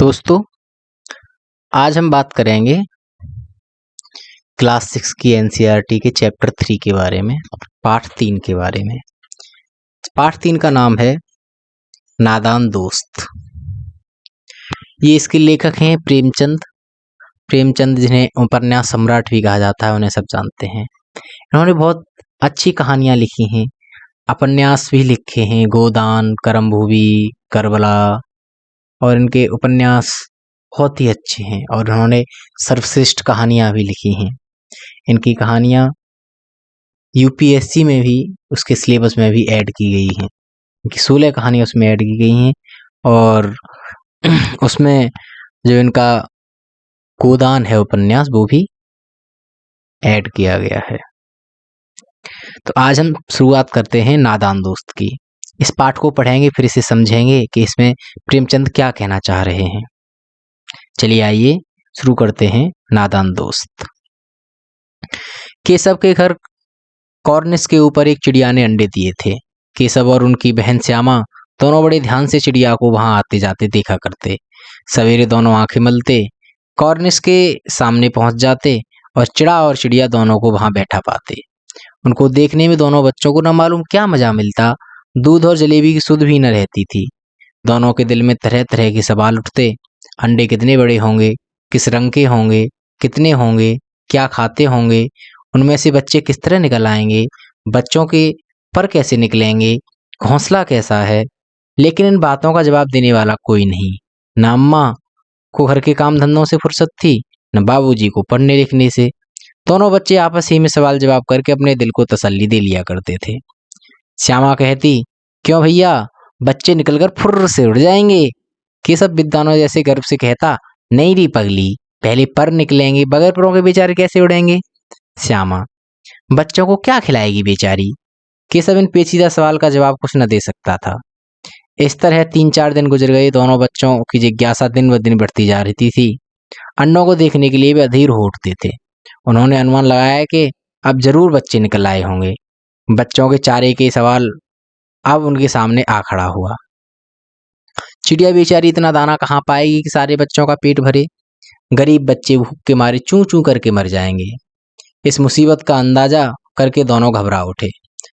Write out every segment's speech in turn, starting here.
दोस्तों, आज हम बात करेंगे क्लास 6 की एनसीईआरटी के चैप्टर 3 के बारे में, पाठ 3 के बारे में। पाठ 3 का नाम है नादान दोस्त। ये इसके लेखक हैं प्रेमचंद। प्रेमचंद जिन्हें उपन्यास सम्राट भी कहा जाता है, उन्हें सब जानते हैं। इन्होंने बहुत अच्छी कहानियाँ लिखी हैं, उपन्यास भी लिखे हैं, गोदान, करमभूमि, करबला, और इनके उपन्यास बहुत ही अच्छे हैं और उन्होंने सर्वश्रेष्ठ कहानियाँ भी लिखी हैं। इनकी कहानियाँ यूपीएससी में भी, उसके सिलेबस में भी ऐड की गई हैं। इनकी 16 कहानियाँ उसमें ऐड की गई हैं और उसमें जो इनका गोदान है उपन्यास, वो भी ऐड किया गया है। तो आज हम शुरुआत करते हैं नादान दोस्त की। इस पाठ को पढ़ेंगे, फिर इसे समझेंगे कि इसमें प्रेमचंद क्या कहना चाह रहे हैं। चलिए आइए शुरू करते हैं नादान दोस्त। केशव के घर कॉर्निस के ऊपर एक चिड़िया ने अंडे दिए थे। केशव और उनकी बहन श्यामा दोनों बड़े ध्यान से चिड़िया को वहां आते जाते देखा करते। सवेरे दोनों आंखें मलते कॉर्निस के सामने पहुंच जाते और चिड़ा और चिड़िया दोनों को वहां बैठा पाते। उनको देखने में दोनों बच्चों को न मालूम क्या मजा मिलता। दूध और जलेबी की सुध भी न रहती थी। दोनों के दिल में तरह तरह के सवाल उठते। अंडे कितने बड़े होंगे, किस रंग के होंगे, कितने होंगे, क्या खाते होंगे, उनमें से बच्चे किस तरह निकल आएंगे, बच्चों के पर कैसे निकलेंगे, घोंसला कैसा है। लेकिन इन बातों का जवाब देने वाला कोई नहीं। न अम्मा को घर के काम धंधों से फुर्सत थी, न बाबूजी को पढ़ने लिखने से। दोनों बच्चे आपस ही में सवाल जवाब करके अपने दिल को तसल्ली दे लिया करते थे। श्यामा कहती, क्यों भैया, बच्चे निकलकर फुर्र से उड़ जाएंगे। केशव विद्वानों जैसे गर्व से कहता, नहीं री पगली, पहले पर निकलेंगे, बगैर परों के बेचारे कैसे उड़ेंगे। श्यामा, बच्चों को क्या खिलाएगी बेचारी। केशव इन पेचीदा सवाल का जवाब कुछ न दे सकता था। इस तरह 3-4 दिन गुजर गए। दोनों बच्चों की जिज्ञासा दिन ब दिन बढ़ती जा रही थी। अंडों को देखने के लिए वे अधीर हो उठते थे। उन्होंने अनुमान लगाया कि अब जरूर बच्चे निकल आए होंगे। बच्चों के चारे के सवाल अब उनके सामने आ खड़ा हुआ। चिड़िया बेचारी इतना दाना कहाँ पाएगी कि सारे बच्चों का पेट भरे। गरीब बच्चे भूख के मारे चूं चूं करके मर जाएंगे। इस मुसीबत का अंदाजा करके दोनों घबरा उठे।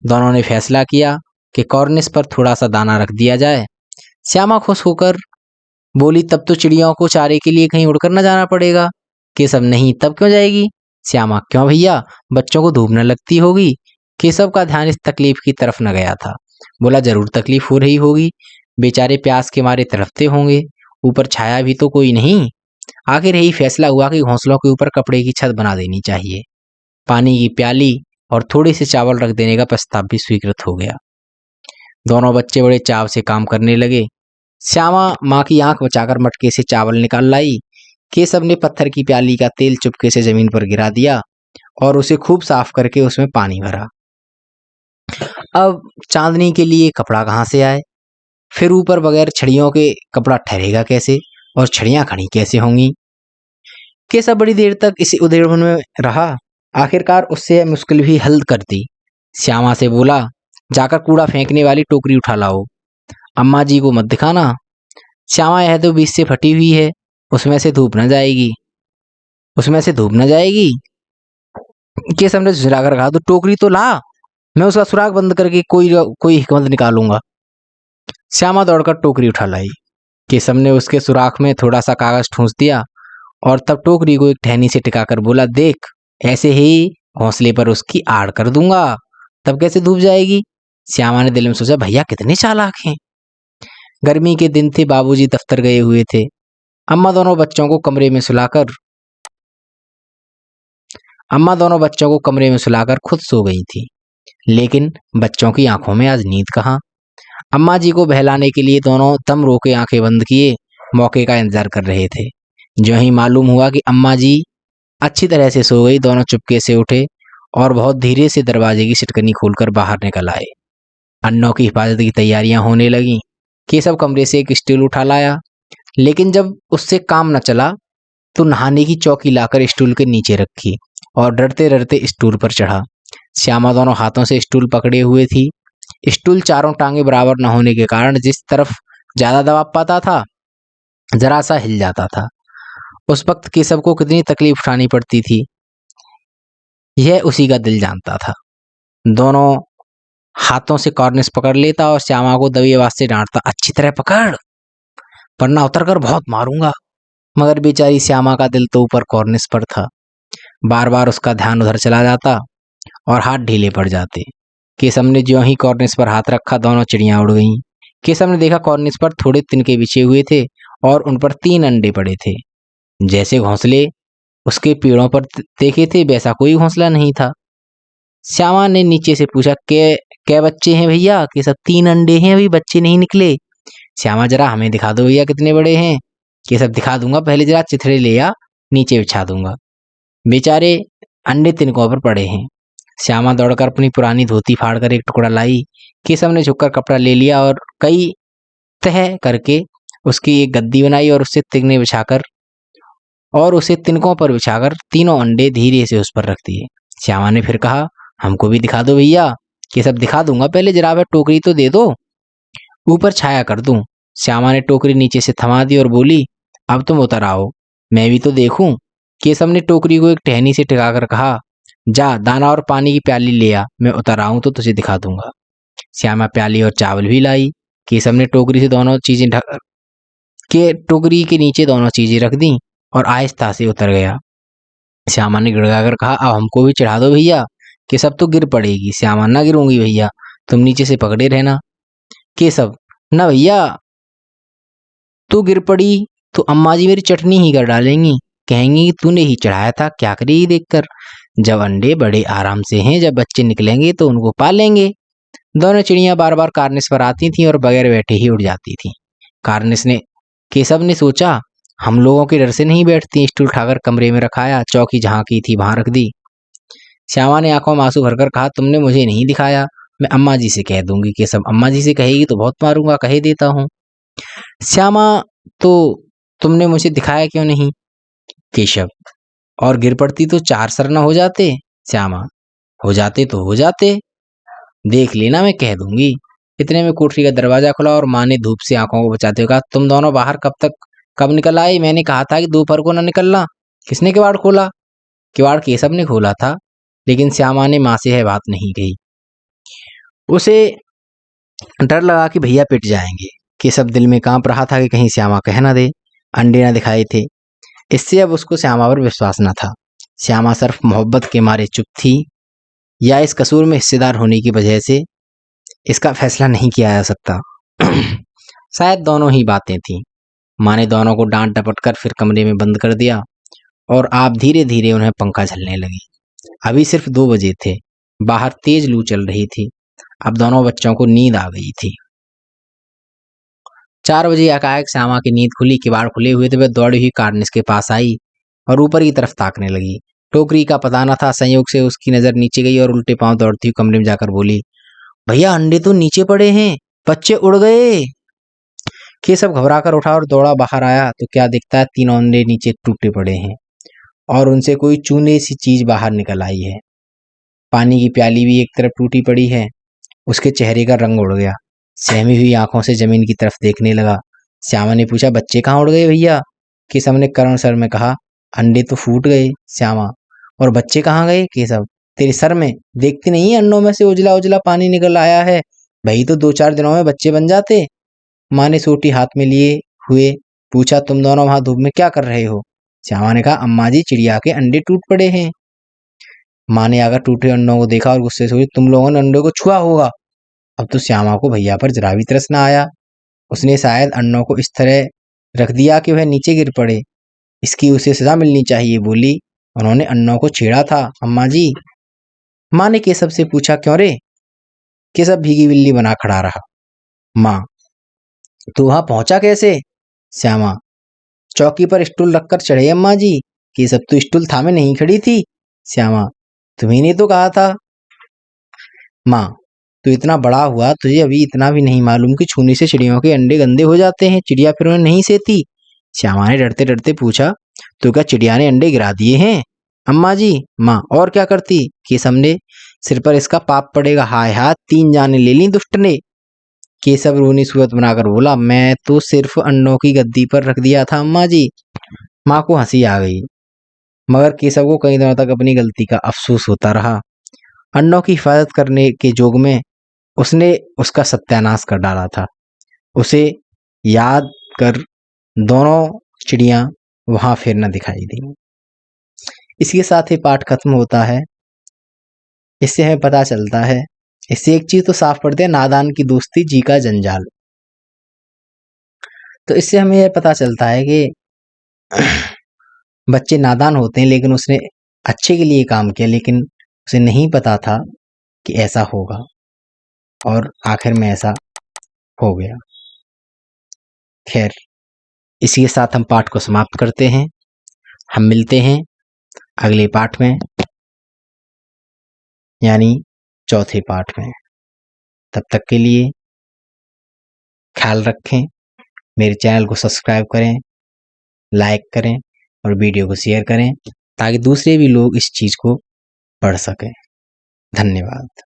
दोनों ने फैसला किया कि कॉर्निस पर थोड़ा सा दाना रख दिया जाए। श्यामा खुश होकर बोली, तब तो चिड़ियों को चारे के लिए कहीं उड़कर न जाना पड़ेगा। केशव, नहीं, तब क्यों जाएगी। श्यामा, क्यों भैया, बच्चों को धूप न लगती होगी। केशव का ध्यान इस तकलीफ की तरफ न गया था। बोला, जरूर तकलीफ हो रही होगी, बेचारे प्यास के मारे तड़पते होंगे, ऊपर छाया भी तो कोई नहीं। आखिर यही फैसला हुआ कि घोंसलों के ऊपर कपड़े की छत बना देनी चाहिए। पानी की प्याली और थोड़े से चावल रख देने का प्रस्ताव भी स्वीकृत हो गया। दोनों बच्चे बड़े चाव से काम करने लगे। श्यामा माँ की आंख बचाकर मटके से चावल निकाल लाई। केशव ने पत्थर की प्याली का तेल चुपके से जमीन पर गिरा दिया और उसे खूब साफ करके उसमें पानी भरा। अब चांदनी के लिए कपड़ा कहाँ से आए, फिर ऊपर बगैर छड़ियों के कपड़ा ठहरेगा कैसे, और छड़ियां खड़ी कैसे होंगी। केशव बड़ी देर तक इसी उधेड़बुन में रहा। आखिरकार उससे मुश्किल भी हल कर दी। श्यामा से बोला, जाकर कूड़ा फेंकने वाली टोकरी उठा लाओ। अम्मा जी को मत दिखाना। श्यामा, यह तो बीच से फटी हुई है, उसमें से धूप न जाएगी। उसमें से धूप न जाएगी। केशव ने झुराकर कहा, तो टोकरी तो ला, मैं उसका सुराख बंद करके कोई हिकमत निकालूंगा। श्यामा दौड़कर टोकरी उठा लाई। केशव ने उसके सुराख में थोड़ा सा कागज ठूंस दिया और तब टोकरी को एक टहनी से टिकाकर बोला, देख, ऐसे ही घोंसले पर उसकी आड़ कर दूंगा, तब कैसे धूप जाएगी। श्यामा ने दिल में सोचा, भैया कितने चालाक हैं। गर्मी के दिन थे, बाबूजी दफ्तर गए हुए थे। अम्मा दोनों बच्चों को कमरे में सुलाकर खुद सो गई थी। लेकिन बच्चों की आंखों में आज नींद कहाँ। अम्मा जी को बहलाने के लिए दोनों दम रोके आंखें बंद किए मौके का इंतजार कर रहे थे। जो ही मालूम हुआ कि अम्मा जी अच्छी तरह से सो गई, दोनों चुपके से उठे और बहुत धीरे से दरवाजे की सिटकनी खोलकर बाहर निकल आए। अन्नों की हिफाजत की तैयारियां होने लगीं। केशव कमरे से एक स्टूल उठा लाया, लेकिन जब उससे काम न चला तो नहाने की चौकी लाकर स्टूल के नीचे रखी और डरते डरते स्टूल पर चढ़ा। श्यामा दोनों हाथों से स्टूल पकड़े हुए थी। स्टूल चारों टांगे बराबर न होने के कारण जिस तरफ ज्यादा दबाव पाता था जरा सा हिल जाता था। उस वक्त केशव को कितनी तकलीफ उठानी पड़ती थी, यह उसी का दिल जानता था। दोनों हाथों से कॉर्निस पकड़ लेता और श्यामा को दबी आवाज से डांटता, अच्छी तरह पकड़, वरना उतर कर बहुत मारूंगा। मगर बेचारी श्यामा का दिल तो ऊपर कॉर्निस पर था। बार बार उसका ध्यान उधर चला जाता और हाथ ढीले पड़ जाते। केशव ने ज्यों ही कॉर्निस पर हाथ रखा, दोनों चिड़ियां उड़ गईं। केशव ने देखा कॉर्निस पर थोड़े तिनके बिछे हुए थे और उन पर 3 अंडे पड़े थे। जैसे घोंसले उसके पेड़ों पर देखे थे, वैसा कोई घोंसला नहीं था। श्यामा ने नीचे से पूछा, क्या बच्चे हैं भैया? केशव, 3 अंडे हैं, अभी बच्चे नहीं निकले। श्यामा, जरा हमें दिखा दो भैया कितने बड़े हैं। केशव, दिखा दूंगा, पहले जरा चिथड़े ले आ, नीचे बिछा दूंगा। बेचारे अंडे तिनकों पर पड़े हैं। श्यामा दौड़कर अपनी पुरानी धोती फाड़कर एक टुकड़ा लाई। केशव ने झुककर कपड़ा ले लिया और कई तह करके उसकी एक गद्दी बनाई और उसे तिनकों पर बिछाकर 3 अंडे धीरे से उस पर रख दिए। श्यामा ने फिर कहा, हमको भी दिखा दो भैया। केशव, दिखा दूंगा, पहले जरा वह टोकरी तो दे दो, ऊपर छाया कर दूं। श्यामा ने टोकरी नीचे से थमा दी और बोली, अब तुम उतर आओ, मैं भी तो देखूं। केशव ने टोकरी को एक टहनी से टिकाकर कहा, जा दाना और पानी की प्याली ले आ, मैं उतर आऊं तो तुझे दिखा दूंगा। श्यामा प्याली और चावल भी लाई। केशव ने टोकरी के नीचे दोनों चीजें रख दी और आहिस्ता से उतर गया। श्यामा ने गिड़गाकर कहा, अब हमको भी चढ़ा दो भैया। केशव, तो गिर पड़ेगी। श्यामा, ना गिरूंगी भैया, तुम नीचे से पकड़े रहना। केशव, ना भैया, तू गिर पड़ी तो अम्मा जी मेरी चटनी ही कर डालेंगी, कहेंगी कि तूने ही चढ़ाया था, क्या करेगी देखकर। जब अंडे बड़े आराम से हैं, जब बच्चे निकलेंगे तो उनको पाल लेंगे। दोनों चिड़ियां बार बार कार्निस पर आती थीं और बगैर बैठे ही उड़ जाती थीं। केशव ने सोचा, हम लोगों के डर से नहीं बैठती। स्टूल उठाकर कमरे में रखाया, चौकी जहां की थी वहां रख दी। श्यामा ने आंखों में आंसू भरकर कहा, तुमने मुझे नहीं दिखाया, मैं अम्मा जी से कह दूंगी। केशव, अम्मा जी से कहेगी तो बहुत मारूंगा, कहे देता हूँ। श्यामा, तो तुमने मुझे दिखाया क्यों नहीं? केशव, और गिर पड़ती तो 4 सर न हो जाते। श्यामा, हो जाते तो हो जाते, देख लेना, मैं कह दूंगी। इतने में कोठरी का दरवाजा खुला और माँ ने धूप से आंखों को बचाते हुए कहा, तुम दोनों बाहर कब निकल आए? मैंने कहा था कि दोपहर को न निकलना। किसने किवाड़ खोला? किवाड़ केशव ने खोला था, लेकिन श्यामा ने माँ से यह बात नहीं कही। उसे डर लगा कि भैया पिट जाएंगे। केशव दिल में कांप रहा था कि कहीं श्यामा कह न दे अंडे न दिखाए थे। इससे अब उसको श्यामा पर विश्वास न था। श्यामा सिर्फ मोहब्बत के मारे चुप थी या इस कसूर में हिस्सेदार होने की वजह से, इसका फैसला नहीं किया जा सकता। शायद दोनों ही बातें थीं। माँ ने दोनों को डांट डपट कर फिर कमरे में बंद कर दिया और आप धीरे धीरे उन्हें पंखा झलने लगी। अभी सिर्फ 2 बजे थे, बाहर तेज लू चल रही थी। अब दोनों बच्चों को नींद आ गई थी। 4 बजे एकाएक श्यामा की नींद खुली। किवाड़ खुले हुए थे। वह दौड़ी हुई कार्निस के पास आई और ऊपर की तरफ ताकने लगी। टोकरी का पता न था। संयोग से उसकी नजर नीचे गई और उल्टे पांव दौड़ती हुई कमरे में जाकर बोली, भैया अंडे तो नीचे पड़े हैं, बच्चे उड़ गए। केशव घबराकर उठा और दौड़ा बाहर आया तो क्या दिखता है, 3 अंडे नीचे टूटे पड़े हैं और उनसे कोई चूने सी चीज बाहर निकल आई है। पानी की प्याली भी एक तरफ टूटी पड़ी है। उसके चेहरे का रंग उड़ गया। सहमी हुई आंखों से जमीन की तरफ देखने लगा। श्यामा ने पूछा, बच्चे कहाँ उड़ गए भैया? केशव ने करुण स्वर में कहा, अंडे तो फूट गए। श्यामा, और बच्चे कहाँ गए? केशव, तेरे सर में देखती नहीं, अंडों में से उजला उजला पानी निकल आया है, भाई तो 2-4 दिनों में बच्चे बन जाते। माँ ने सोटी हाथ में लिए हुए पूछा, तुम दोनों वहां धूप में क्या कर रहे हो? श्यामा ने कहा, अम्मा जी, चिड़िया के अंडे टूट पड़े हैं। माँ ने आकर टूटे अंडों को देखा और गुस्से से बोली, तुम लोगों ने अंडों को छुआ होगा। अब तो श्यामा को भैया पर जरा भी तरस न आया। उसने शायद अंडों को इस तरह रख दिया कि वह नीचे गिर पड़े। इसकी उसे सजा मिलनी चाहिए, बोली, उन्होंने अंडों को छेड़ा था अम्मा जी। माँ ने केशव से पूछा, क्यों रे? केशव भीगी बिल्ली बना खड़ा रहा। माँ, तू वहां पहुंचा कैसे? श्यामा, चौकी पर स्टूल रखकर चढ़े अम्मा जी। केशव, तो स्टूल थामे नहीं खड़ी थी। श्यामा, तुम्ही ने तो कहा था। माँ, तो इतना बड़ा हुआ, तुझे अभी इतना भी नहीं मालूम कि छूने से चिड़ियों के अंडे गंदे हो जाते हैं? चिड़िया फिर उन्हें नहीं सेती। श्यामा ने डरते डरते पूछा, तो क्या चिड़िया ने अंडे गिरा दिए हैं? अम्मा जी। माँ, और क्या करती? केशव ने, सिर पर इसका पाप पड़ेगा। हाय हाय, 3 जाने ले ली दुष्ट ने। केशव रोनी सूरत बनाकर बोला, मैं तो सिर्फ अंडों की गद्दी पर रख दिया था अम्मा जी। माँ को हंसी आ गई, मगर केशव को कई दिनों तक अपनी गलती का अफसोस होता रहा। अंडों की हिफाजत करने के जोग में उसने उसका सत्यानाश कर डाला था। उसे याद कर दोनों चिड़िया वहां फिर न दिखाई दी। इसके साथ ही पाठ खत्म होता है। इससे हमें पता चलता है, इससे एक चीज तो साफ पड़ती है, नादान की दोस्ती जी का जंजाल। तो इससे हमें यह पता चलता है कि बच्चे नादान होते हैं, लेकिन उसने अच्छे के लिए काम किया, लेकिन उसे नहीं पता था कि ऐसा होगा, और आखिर में ऐसा हो गया। खैर, इसी के साथ हम पाठ को समाप्त करते हैं। हम मिलते हैं अगले पाठ में, यानी चौथे पाठ में। तब तक के लिए ख्याल रखें, मेरे चैनल को सब्सक्राइब करें, लाइक करें और वीडियो को शेयर करें, ताकि दूसरे भी लोग इस चीज़ को पढ़ सकें। धन्यवाद।